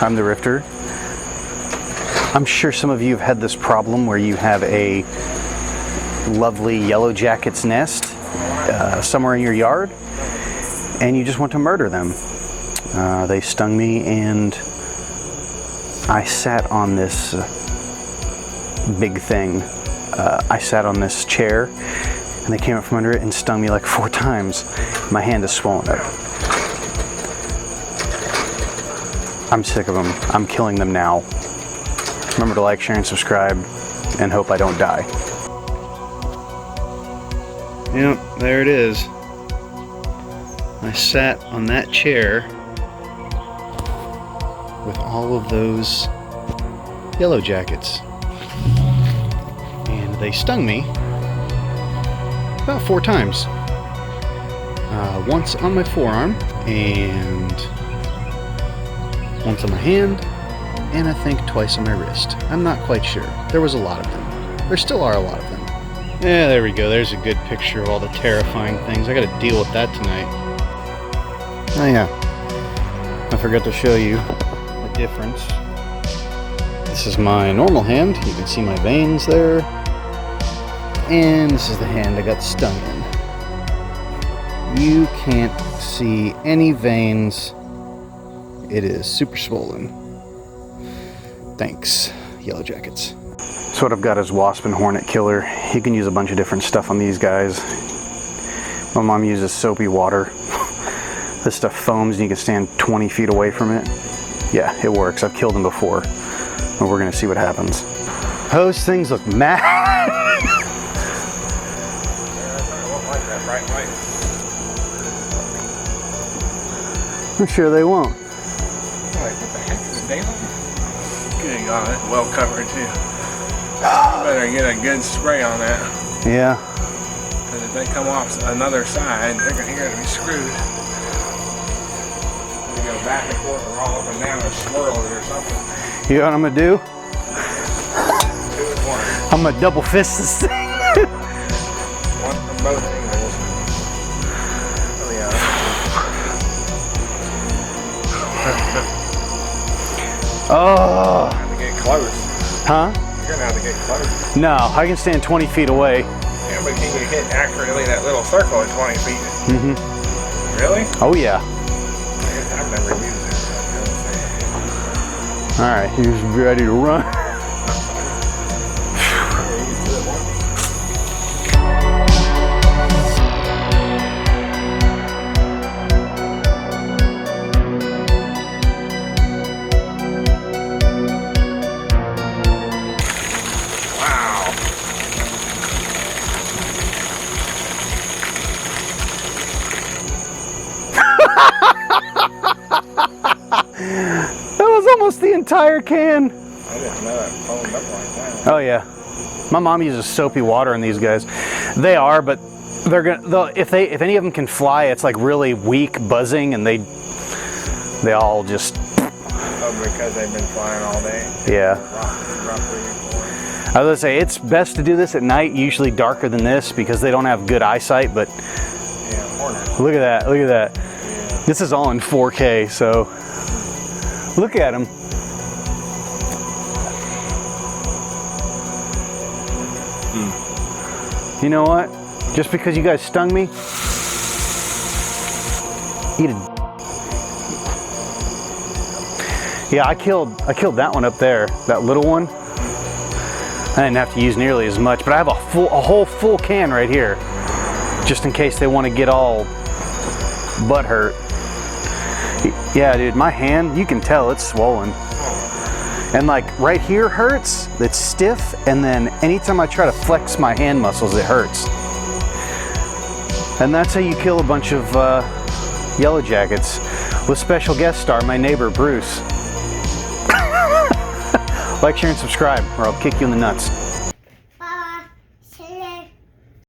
I'm the Rifter. I'm sure some of you have had this problem where you have a lovely yellow jacket's nest somewhere in your yard and you just want to murder them. They stung me and I sat on this big thing. I sat on this chair and they came up from under it and stung me like 4 times. My hand is swollen up. I'm sick of them. I'm killing them now. Remember to like, share, and subscribe, and hope I don't die. Yep, there it is. I sat on that chair with all of those yellow jackets. And they stung me about 4 times. Once on my forearm, and once on my hand, and I think twice on my wrist. I'm not quite sure. There was a lot of them. There still are a lot of them. Yeah, there we go. There's a good picture of all the terrifying things. I gotta deal with that tonight. Oh yeah, I forgot to show you the difference. This is my normal hand. You can see my veins there. And this is the hand I got stung in. You can't see any veins. It is super swollen. Thanks, yellow jackets. So what I've got is Wasp and Hornet killer. You can use a bunch of different stuff on these guys. My mom uses soapy water. This stuff foams and you can stand 20 feet away from it. Yeah, it works. I've killed them before. But we're gonna see what happens. Those things look mad. I'm sure they won't. Good God, it's well covered too. You better get a good spray on that. Yeah. Because if they come off another side, you're gonna be screwed. You go back and forth or all up and down or swirl it or something. You know what I'm gonna do? 2 at once. I'm gonna double fist this thing. One from both angles. Oh yeah. Oh. Have to get close. Huh? You're gonna have to get close. No, I can stand 20 feet away. Yeah, but can you hit accurately that little circle at 20 feet? Mm-hmm. Really? Oh yeah. I guess I've never used it. All right, he's ready to run. That was almost the entire can. I didn't know that foamed up like that. Oh yeah, my mom uses soapy water on these guys. They are, but they're gonna. If any of them can fly, it's like really weak buzzing, and they all just. Oh, because they've been flying all day. Yeah. I was gonna say it's best to do this at night, usually darker than this, because they don't have good eyesight. But yeah, Hornet. look at that! Look at that! Yeah. This is all in 4K, so. Look at him. You know what? Just because you guys stung me, eat it. Yeah, I killed that one up there, that little one. I didn't have to use nearly as much, but I have a whole full can right here, just in case they want to get all butt hurt. Yeah, dude, my hand, you can tell it's swollen. And like right here hurts, it's stiff, and then anytime I try to flex my hand muscles, it hurts. And that's how you kill a bunch of yellow jackets. With special guest star, my neighbor, Bruce. Like, share, and subscribe, or I'll kick you in the nuts.